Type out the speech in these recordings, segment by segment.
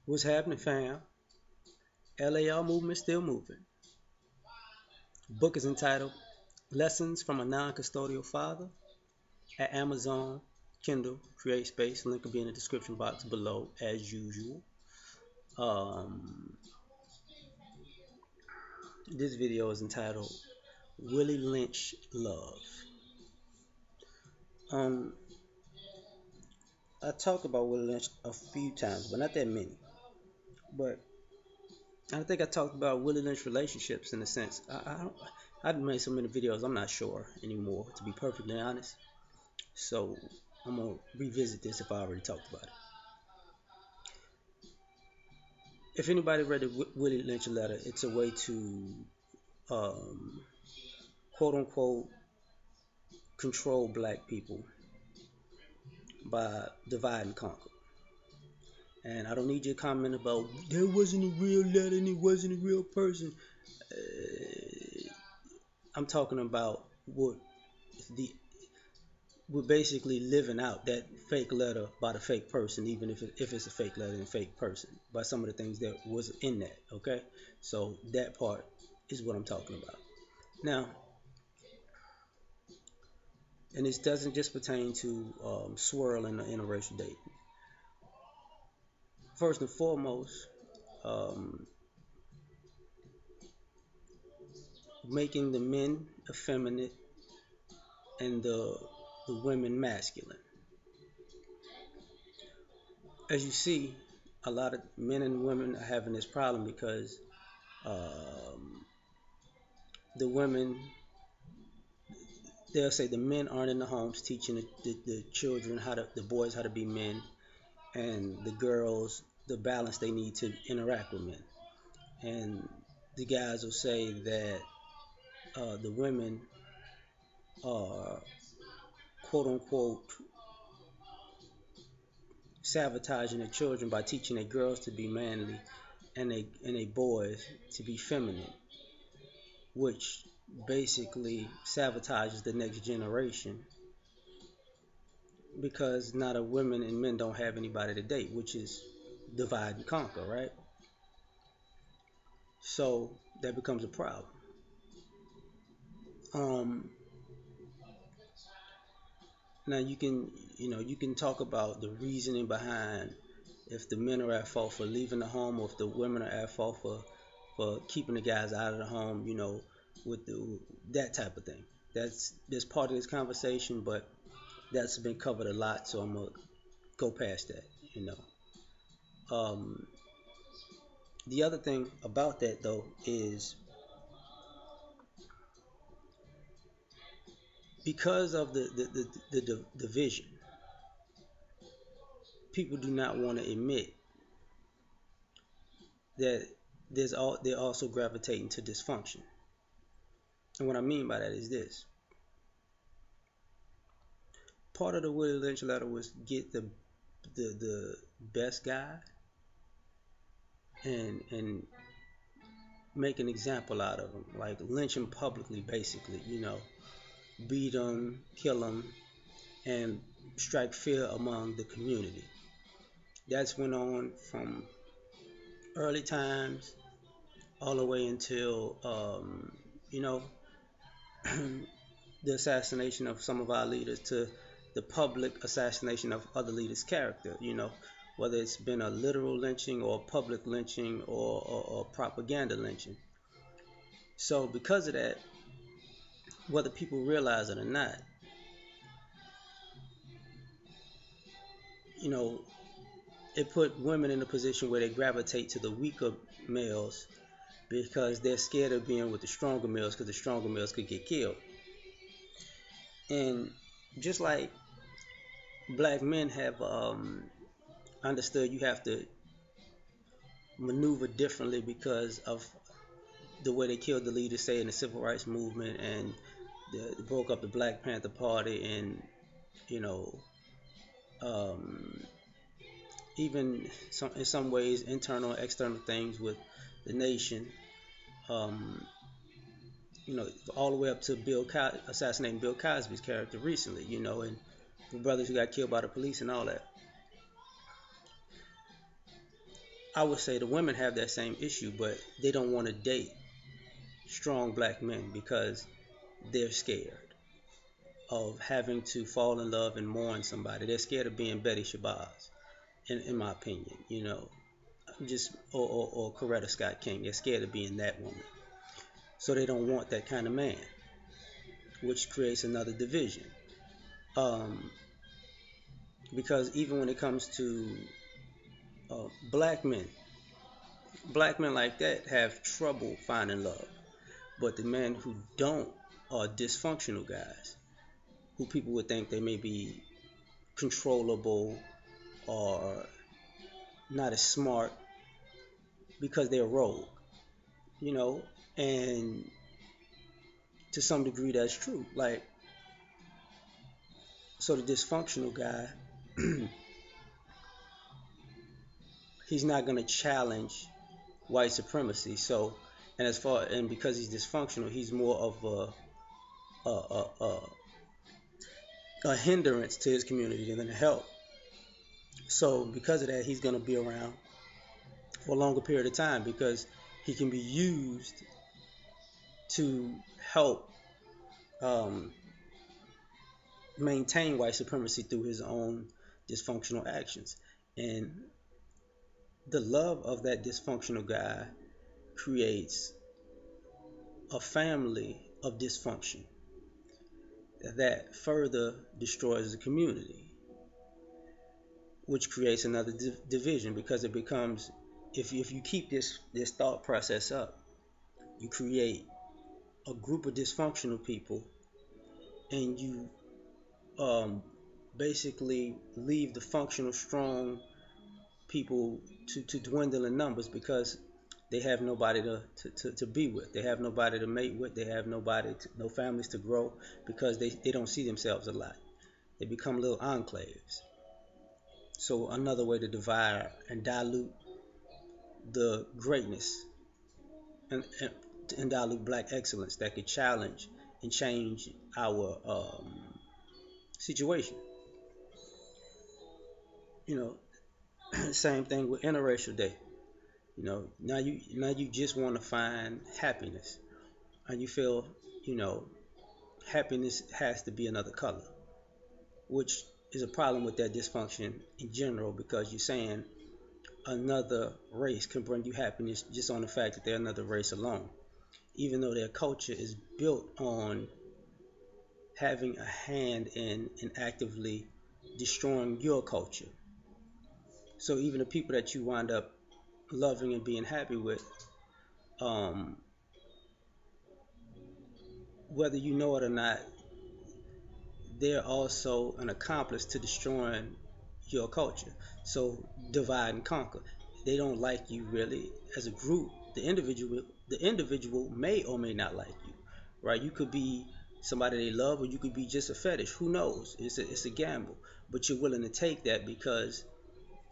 What's happening, fam? L.A.R movement still moving. Book is entitled Lessons from a Non-Custodial Father at Amazon, Kindle, Create Space. Link will be in the description box below as usual. Um, this video is entitled Willie Lynched Love. Um, I talked about Willie Lynch a few times, but not that many. But I think I talked about Willie Lynch relationships in a sense. I've made so many videos, I'm not sure anymore, to be perfectly honest. So I'm gonna revisit this if I already talked about it. If anybody read the Willie Lynch letter, it's a way to um, quote unquote control black people by divide and conquer. And I don't need your comment about there wasn't a real letter and it wasn't a real person. I'm talking about the we're basically living out that fake letter by the fake person, even if it's a fake letter and a fake person, by some of the things that was in that. Okay, so that part is what I'm talking about. Now, and this doesn't just pertain to swirl and interracial dating. First and foremost, um, making the men effeminate and the women masculine. As you see, a lot of men and women are having this problem because um, the women, they'll say the men aren't in the homes teaching the children the boys how to be men, and the girls the balance they need to interact with men. And the guys will say that the women are quote unquote sabotaging the children by teaching their girls to be manly and they boys to be feminine, which basically sabotages the next generation because now the women and men don't have anybody to date, which is divide and conquer, right? So that becomes a problem. Um, Now you can talk about the reasoning behind if the men are at fault for leaving the home, or if the women are at fault for keeping the guys out of the home. With that type of thing. That's part of this conversation, but that's been covered a lot, so I'm gonna go past that. Um, the other thing about that though is because of the division, people do not want to admit that they're also gravitating to dysfunction. And what I mean by that is this: part of the Willie Lynch letter was get the best guy and make an example out of him, like lynch him publicly, basically. Beat him, kill him, and strike fear among the community. That's went on from early times all the way until you know the assassination of some of our leaders to the public assassination of other leaders' character, whether it's been a literal lynching or public lynching or propaganda lynching. So because of that, whether people realize it or not, you know, it put women in a position where they gravitate to the weaker males because they're scared of being with the stronger males because the stronger males could get killed. And just like black men have understood you have to maneuver differently because of the way they killed the leaders, say in the civil rights movement, and broke up the Black Panther Party, and you know, um, even in some ways internal and external things with the nation. Um, all the way up to assassinating Bill Cosby's character recently. And the brothers who got killed by the police and all that. I would say the women have that same issue, but they don't want to date strong black men because they're scared of having to fall in love and mourn somebody. They're scared of being Betty Shabazz, in my opinion. Just or Coretta Scott King. They're scared of being that woman, so they don't want that kind of man, which creates another division. Um, because even when it comes to black men, black men like that have trouble finding love. But the men who don't are dysfunctional guys who people would think they may be controllable or not as smart because they're rogue, you know, and to some degree that's true. Like, so the dysfunctional guy, he's not going to challenge white supremacy. So, and because he's dysfunctional, he's more of a, a, a, a hindrance to his community than a help. So because of that, he's going to be around for a longer period of time because he can be used to help um, maintain white supremacy through his own dysfunctional actions. And the love of that dysfunctional guy creates a family of dysfunction that further destroys the community, which creates another division because it becomes, if you keep this thought process up, you create a group of dysfunctional people and you um, basically leave the functional strong people to dwindle in numbers because they have nobody to be with. They have nobody to mate with. They have no families to grow because they don't see themselves a lot. They become little enclaves. So another way to divide and dilute the greatness and, and dilute black excellence that could challenge and change our situation. You know, same thing with interracial dating. Now you just want to find happiness, and you feel you know happiness has to be another color, which is a problem with that dysfunction in general because you're saying another race can bring you happiness just on the fact that they're another race alone, even though their culture is built on having a hand in actively destroying your culture. So even the people that you wind up loving and being happy with, um, whether you know it or not, they're also an accomplice to destroying your culture. So divide and conquer. They don't like you really as a group. The individual may or may not like you, right? You could be somebody they love, or you could be just a fetish. Who knows? It's a gamble, but you're willing to take that because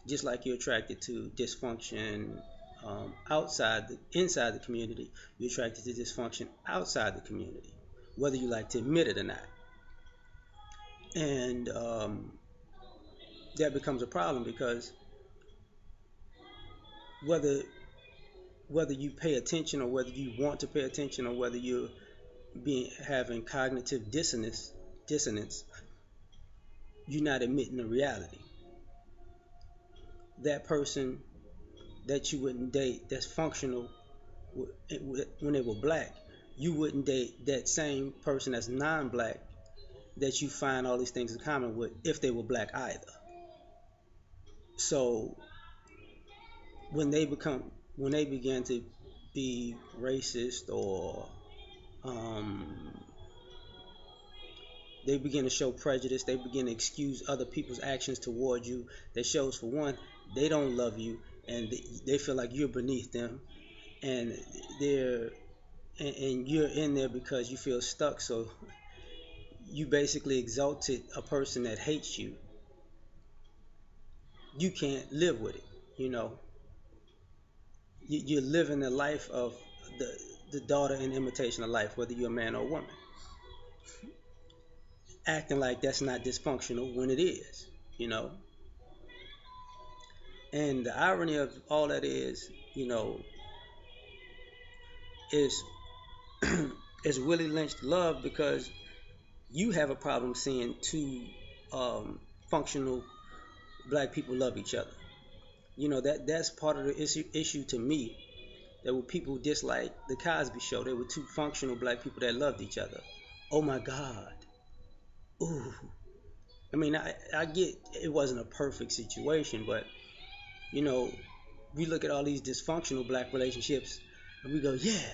just like you're attracted to dysfunction inside the community, you're attracted to dysfunction outside the community, whether you like to admit it or not. And that becomes a problem because whether whether you pay attention or whether you want to pay attention or whether you're being having cognitive dissonance, you're not admitting the reality. That person that you wouldn't date that's functional when they were black, you wouldn't date that same person that's non-black that you find all these things in common with if they were black either. So when they become when they begin to be racist or um, they begin to show prejudice, they begin to excuse other people's actions toward you, that shows, for one, they don't love you and they feel like you're beneath them, and they're and you're in there because you feel stuck. So you basically exalted a person that hates you. You can't live with it. You know, you're living the life of the daughter in imitation of life, whether you're a man or a woman, acting like that's not dysfunctional when it is. You know, And the irony of all that is, is is Willie Lynch love because you have a problem seeing two functional black people love each other. That's part of the issue to me. There were people dislike the Cosby Show. There were two functional black people that loved each other. Oh my God. Ooh. I mean, I get it wasn't a perfect situation, but you know, we look at all these dysfunctional black relationships and we go, yeah,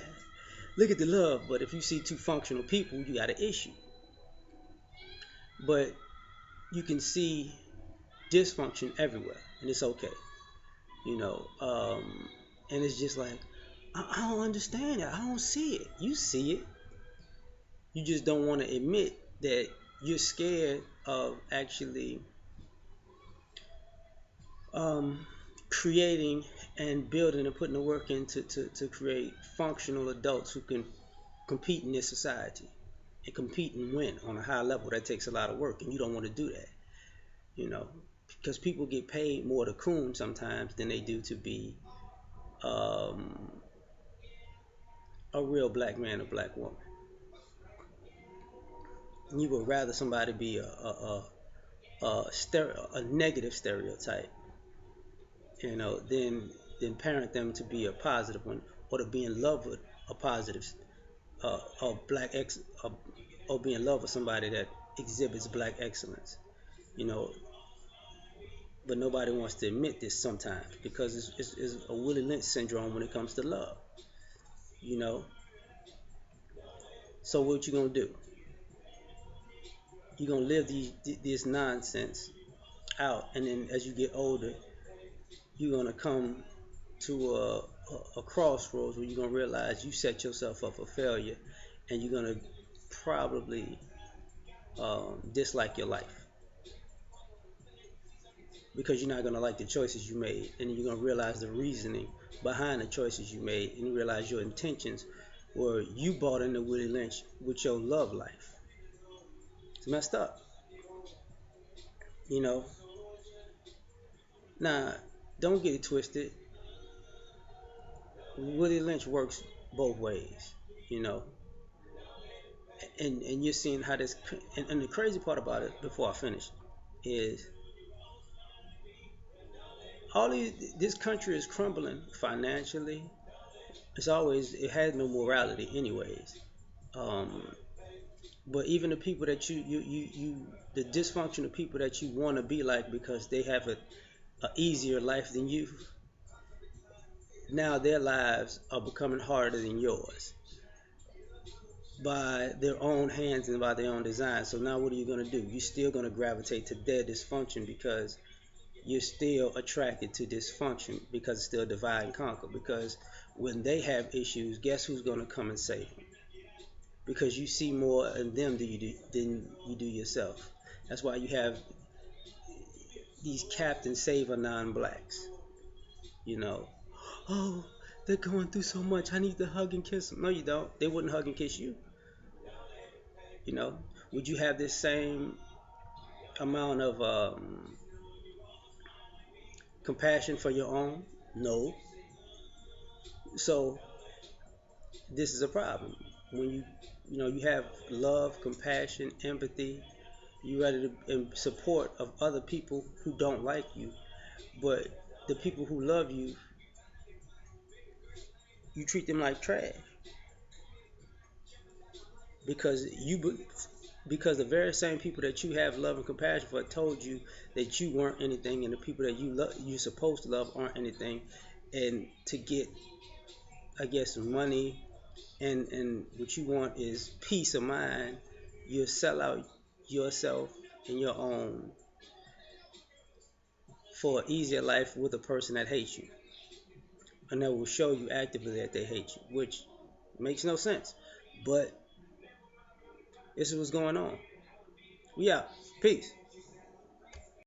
look at the love. But if you see two functional people, you got an issue. But you can see dysfunction everywhere, and it's okay. You know, and it's just like I don't understand it. I don't see it. You see it. You just don't want to admit that you're scared of actually um, creating and building and putting the work in to create functional adults who can compete in this society and compete and win on a high level. That takes a lot of work, and you don't want to do that, you know, because people get paid more to coon sometimes than they do to be um, a real black man or black woman. You would rather somebody be a negative stereotype, than parent them to be a positive one or to be in love with a positive a black ex or be in love with somebody that exhibits black excellence. You know, but nobody wants to admit this sometimes because it's a Willie Lynch syndrome when it comes to love. You know, so what you gonna do? You gonna live this nonsense out, and then as you get older, you're gonna come to a crossroads where you're gonna realize you set yourself up for failure, and you're gonna probably dislike your life because you're not gonna like the choices you made, and you're gonna realize the reasoning behind the choices you made, and you realize your intentions were you bought into Willie Lynch with your love life. It's messed up, you know. Now, don't get it twisted. Willie Lynch works both ways, you know, and you're seeing how this. And the crazy part about it, before I finish, is this country is crumbling financially. It has no morality, anyways. Um, but even the people that the dysfunctional people that you want to be like because they have a easier life than you, now their lives are becoming harder than yours by their own hands and by their own design. So now what are you going to do? You're still going to gravitate to their dysfunction because you're still attracted to dysfunction because it's still divide and conquer. Because when they have issues, guess who's going to come and save them? Because you see more in them than you do yourself. That's why you have these Captain Saver non-blacks. You know, oh, they're going through so much. I need to hug and kiss them. No, you don't. They wouldn't hug and kiss you. You know, would you have this same amount of compassion for your own? No. So this is a problem when you have love, compassion, empathy. You ready to in support of other people who don't like you, but the people who love you, you treat them like trash because because the very same people that you have love and compassion for told you that you weren't anything, and the people that you're supposed to love aren't anything, and to get, I guess, money and what you want is peace of mind, you'll sell out yourself and your own for an easier life with a person that hates you, and that will show you actively that they hate you, which makes no sense, but this is what's going on. We out. Peace.